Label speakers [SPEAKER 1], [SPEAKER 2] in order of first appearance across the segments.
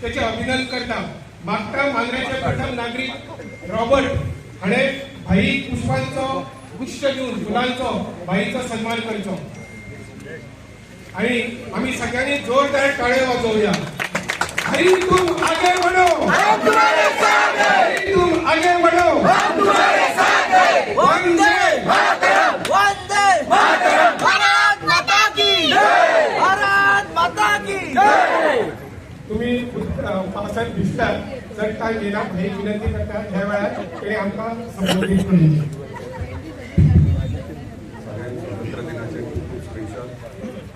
[SPEAKER 1] त्याचे अभिनंदन करता. मागता मांद्रेचे प्रथम नागरिक रॉबर्ट हाणे भाई पुष्पांचो गुच्छ देऊन फुलांचो भाईचा सन्मान करचो आणि आम्ही सगळ्यांनी जोरदार टाळे वाजवूया. भाई तुम आगे बढ़ो, हम तुम्हारे साथ हैं. तुम आगे बढ़ो, हम तुम्हारे साथ हैं. वंदे मातरम,
[SPEAKER 2] वंदे मातरम. भारत माता की जय, भारत माता की जय.
[SPEAKER 1] तुम्ही पावसात दिसतात जर काय गेला हे विनंती करता ह्या वेळात तरी आमका संबोधित करून
[SPEAKER 3] स्वातंत्र्य दिनाचे खूप स्पेशल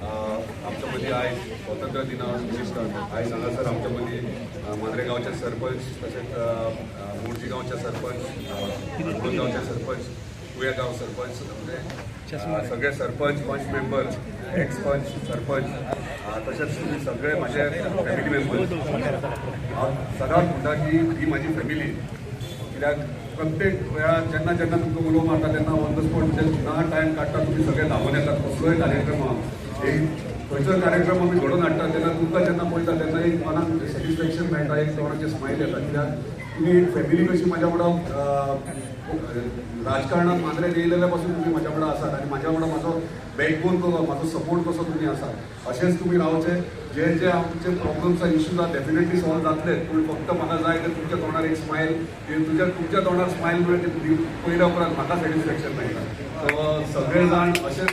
[SPEAKER 3] आमच्या मध्ये आहे. स्वातंत्र्य दिनानिमित्त आज हांगासर आमच्या मध्ये मांद्रे गावचे सरपंच तसेच मोर्जी गावचे सरपंच, अनमोल गावचे सरपंच, कुया गाव सरपंच म्हणजे सगळे सरपंच, पंच मेंबर, एक्स पंच, सरपंच तसेच तुम्ही सगळे माझे फॅमिली मेंबर. सगळ्यात म्हणटा की ही माझी फॅमिली. कित्याक प्रत्येक वेळा जेन्ना जेन्ना तुमकां उलो मारता तेन्ना ऑन द स्पॉट ना टायम काडटा तुमी सगळे धांवून येतात. कसलोय कार्यक्रम एक खंयचोय कार्यक्रम आमी घडोवन हाडटा तेन्ना तुमकां जेन्ना पळयता तेन्ना एक मनाक सॅटिस्फॅक्शन मेळटा, एक तोंडाचेर स्मायल येता. कित्याक तुम्ही फॅमिली कशी म्हाज्या वांगडा राजकारणात मांद्रे येयलेल्या पासून तुम्ही म्हाज्या वांगडा आसात आनी म्हाज्या वांगडा म्हाजो बॅकबोन कसो, म्हाजो सपोर्ट कसो तुमी आसात. अशेंच तुमी रावचे. जे जे आमचे प्रॉब्लेम्स इश्यूज आहा डेफिनेटली सॉल्व जातले. पूण फक्त म्हाका जाय ते तुमच्या तोंडार एक स्मायल, तुमच्या तोंडार स्मायल म्हणजे ते पयल्या उपरांत म्हाका सॅटिस्फॅक्शन मेळटा. सो सगळे जाण अशेंच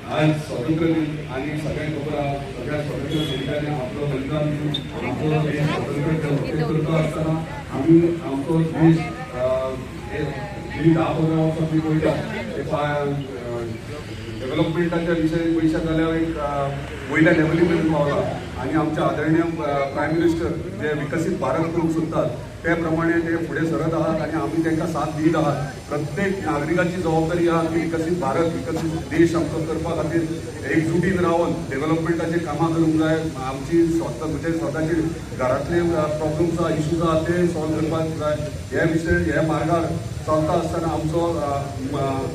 [SPEAKER 3] आज स्वातंत्र्य दिन आणि सगळ्यांक खबर आहा सगळ्या स्वातंत्र्य सैनिकांनी आपलं बलिदान दिवन आमचो देश स्वातंत्र्य करता आसतना आमी आमचो देश गेली 10-15 वर्सां आमी पळयता डेव्हलपमेंटाच्या विशयी पयशा जाल्यार एक वयल्या लेवलीपर्यंत पावला. आणि आमच्या आदरणीय प्रायम मिनिस्टर जे विकसीत भारत करूंक सोदतात त्या प्रमाणे ते फुडें सरत आहात आणि आम्ही त्यांना साथ दीत आहात. प्रत्येक नागरिकाची जबाबदारी आहा की विकसीत भारत, विकसीत देश आमचो करपा खातीर एकजुटीन रावन डेव्हलपमेंटाची कामां करूंक जाय. आमची म्हणजे स्वताची घरातले प्रॉब्लेम्स आहा, इश्यूज आहा ते सॉल्व करपाक जाय. हे विशय ह्या मार्गार चलता आसतना आमचो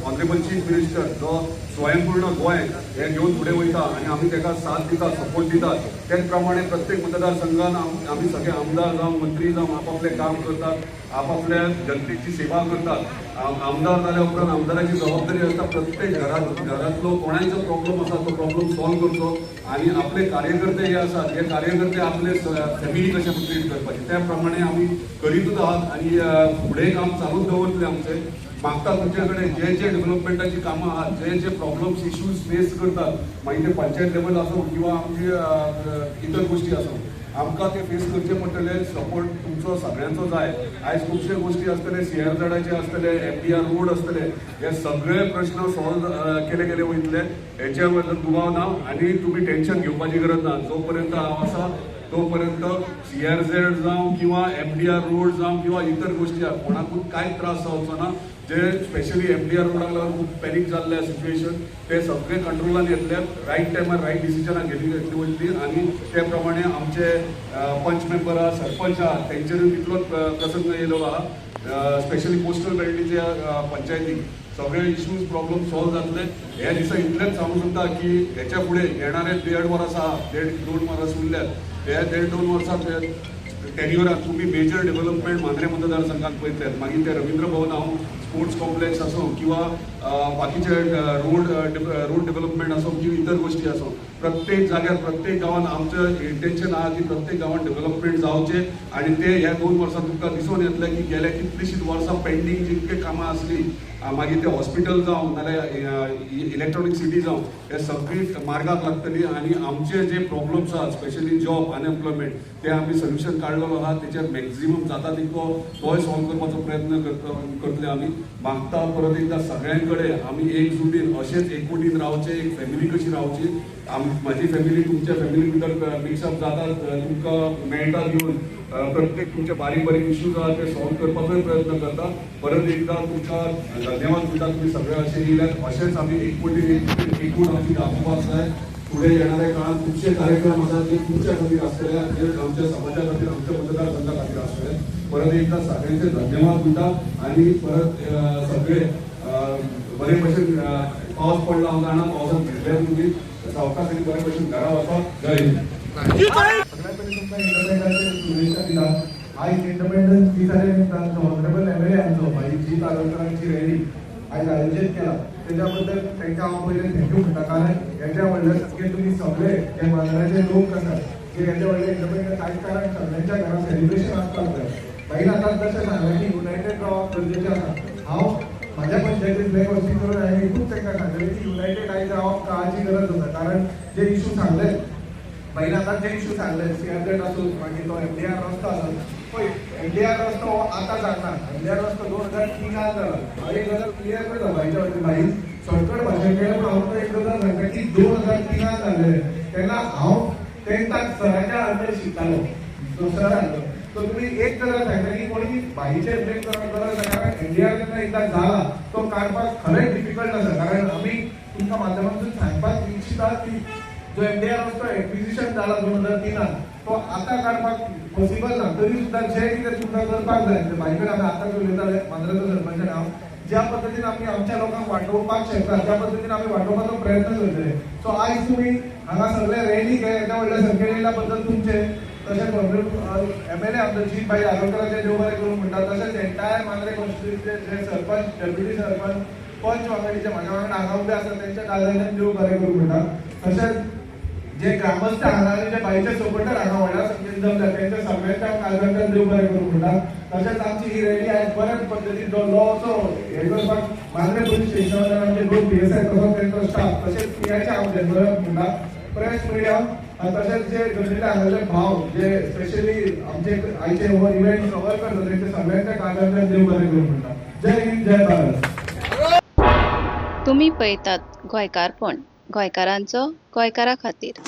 [SPEAKER 3] ऑनरेबल चीफ मिनिस्टर जो स्वयंपूर्ण गोंय हे घेवन फुडें वयता आणि आमी ताका साथ दितात, सपोर्ट दितात. त्याच प्रमाणे प्रत्येक मतदारसंघान आमी सगळे आमदार जावं मंत्री जावं आपापले काम करतात, आपापल्या जनतेची सेवा करतात. आमदार जाल्या उपरांत आमदाराची जबाबदारी आसता प्रत्येक घरातलो कोणाचो प्रॉब्लेम आसा तो प्रॉब्लेम सॉल्व करचो. आणि आपले कार्यकर्ते जे आसात हे कार्यकर्ते आपले फॅमिली कशें ट्रीट करपाची त्या प्रमाणे आमी करीतूच आहात आणि फुडें काम चालूच दवरतले आमचे. मागता तुमचे कडेन जे जे डेव्हलपमेंटाची कामां आहात, जे जे प्रॉब्लेम्स इश्यूज फेस करतात, मागीर ते पंचायत लेवल आसूं किंवा आमची इतर गोष्टी आसूं, आमकां ते फेस करचे पडटले. सपोर्ट तुमचो सगळ्यांचो जाय. आयज खुबशे गोष्टी आसतले, CRZचे आसतले, MDR रोड आसतले, हे सगळे प्रश्न सॉल्व केले गेले वयतले. हेच्या बद्दल दुबाव ना आणि तुम्ही टेन्शन घेवपाची गरज ना. जोपर्यंत हांव आसा तोपर्यंत CRZ जावं किंवा MDR रोड जावं किंवा इतर गोष्टी आहा कोणाकूच कांयच त्रास जावचो ना. जे स्पेशली MDR रोडाक लागून खूप पॅनिक जाल्ले सिच्युएशन ते सगळे कंट्रोलान येतले. रायट टायमार रायट डिसिजनां घेतली वयतली आणि त्या प्रमाणे आमचे पंच मेंबर आहा, सरपंच आहा तेंचेरूय तितलोच प्रसंग येयलो आहा. स्पेशली कोस्टल बेल्टीच्या पंचायतीक सगळे इश्यूज प्रॉब्लेम सॉल्व जातले. ह्या दिसा इतलेंच सांगू शकता की हेच्या फुडें येणारे 1.5 वर्स आहा, 1.5-2 वर्स उरल्यात. त्या 1.5-2 वर्सां टेन्युरात तुम्ही मेजर डेव्हलपमेंट मांद्रे मतदारसंघात पळयतले. मागीर ते रवींद्र भवन आसूं, स्पोर्ट्स कॉम्प्लेक्स आसूं किंवा बाकीचे रोड डेव्हलपमेंट आसूं किंवा इतर गोष्टी आसूं, प्रत्येक जाग्यार प्रत्येक गांवांत आमचं इंटेन्शन आहा की प्रत्येक गांवांत डेव्हलपमेंट जावचे. आणि ते ह्या 2 वर्सांत तुमकां दिसून येतलें की गेल्या कितलीशींच वर्सां पेंडींग जितके कामां आसली, मागीर ते हॉस्पिटल जावं नाल्यार इलेक्ट्रॉनिक सिटी जावं, हे सगळी मार्गाक लागतली. आणि आमचे जे प्रॉब्लेम्स आहात स्पेशली जॉब, अनएम्प्लॉयमेंट, ते आमी सोल्युशन काडलेलो आहा. तेचेर मॅक्झिमम जाता तितको तोय सॉल्व करपाचो प्रयत्न करतले आमी. मागता परत एकदा सगळ्यांकडे आमी एकजुटीन अशेंच एकवटीन रावचे, एक फॅमिली कशी रावची. माझी फॅमिली तुमच्या फॅमिली भितर मिक्सअप जाता, तुमकां मेळटा घेवन प्रत्येक तुमचे बारीक बारीक इश्यूज आहा ते सॉल्व करपाचोय प्रयत्न करता. परत एकदा तुमकां धन्यवाद दिता, तुम्ही सगळे असे येयल्यात. अशेंच आमी एकवटीन एकूण आमची दाखोवपाक जाय. पुढे येणाऱ्या काळात खुबशे कार्यक्रम आसात जे तुमच्या खातीर आसतले, जे आमच्या समाजा खातीर, आमच्या मतदारसंघा खातीर आसतले. परत एकदा सगळ्यांचे धन्यवाद दिता आणि परत सगळे बरे भशेन पावस पडला होता आणि पावसात भिजले तुम्ही सावकाशाने बरे भशेन घरा वचा. जय हिंद.
[SPEAKER 4] सगळ्यात पहिले तुमचा इंडिपेंडन्सचे शुभेच्छा दिला. आज इंडिपेंडन्स दिसाच्या निमित्तानं ऑनरेबल एमएलए आमचो भाई जी तालुक्याची रॅली आज आयोजित केला त्याच्याबद्दल त्यांच्या हांव पहिले थँक्यू म्हणटा. कारण याच्या व्हडले सगळे तुम्ही सगळे जे मांद्राचे लोक आसात जे याच्या व्हडले इंडिपेंडन्स राजकारण सगळ्यांच्या घरात सेलिब्रेशन आसपाक जाय. भाईन आतां जशें सांगलें की युनायटेड रावप गरजेचें आसा. हांव माझ्या पंचायतींतले वर्षी करून हांवें एकूच तांकां सांगलें की युनायटेड आयज रावप काळाची गरज आसा. कारण जे इशू सांगले भाईन आतां जे इशू सांगले सीआरझेड आसूं मागीर तो एमडीआर रस्तो आसूं पळय एमडीआर रस्तो हो आतां जाता. एमडीआर रस्तो 2003 जाला. हांव एक गजाल क्लियर करता भाईच्या वतीन. भाई शॉर्टकट भाशेन केलें पूण हांव एक गजाल सांगता की 2003 जाल्लें तेन्ना हांव 10th सराच्या अंडर शिकतालो. सरान तो तुम्ही एक गजाल सांगता की कोणी भाईचेर ब्लेम करप गरज ना. कारण एमडीआर जेन्ना एकदां जाला तो काडपाक खरेंच डिफिकल्ट आसा. कारण आमी तुमकां माध्यमांतून सांगपाक इच्छिता की जो एमडीआर रस्तो एक्विजिशन जाला 2003 तो आता काडपाक पॉसिबल ना. तरी सुद्धा जे कितें तुमकां करपाक जाय ते भाई कडेन आमी आतांच उलयताले मांद्रेचो सरपंच हांव ज्या पद्दतीन आमी आमच्या लोकांक वांटोवपाक शकता त्या पद्दतीन आमी वांटोवपाचो प्रयत्न करतले. सो आयज तुमी हांगा सगळे रॅली घे येता व्हडल्या संख्येन येयल्या बद्दल तुमचे तशेंच एमएलए आमचो जीत भाई आरोग्याचे देव बरें करूं म्हणटा. तशेंच एंटायर मांद्रे कॉन्स्टिट्युएन्सीचे जे सरपंच डेप्युटी सरपंच पंच वांगडीचे म्हाज्या वांगडा हांगा उबे आसात तेंच्या दादल्यांक देव बरें करूं म्हणटा. तशेंच जे ग्रामस्थ हांगा आनी जे बाईचे सपोर्टर हांगा व्हडा संख्येन जमल्या तेंच्या सगळ्यांच्या काळजांतल्यान देव बरें करूं म्हणटा. तशेंच आमची ही रॅली आयज बऱ्याच पद्दतीन जो लॉचो हे करपाक मांद्रे पुलीस स्टेशनार आमचे 2 PSI तसोच तेंचो स्टाफ तशेंच पीआयचे हांव धन्यवाद म्हणटा. प्रेस मिडिया तशेंच जे गरजेचे हांगाचे भाव जे स्पेशली आमचे आयचे हो इव्हेंट कव्हर करता तेंच्या सगळ्यांच्या काळजांतल्यान देव बरें करूं म्हणटा. जय हिंद जय भारत.
[SPEAKER 5] तुम्ही पळयतात गोंयकारपण गोंयकारांचो गोंयकारा खातीर.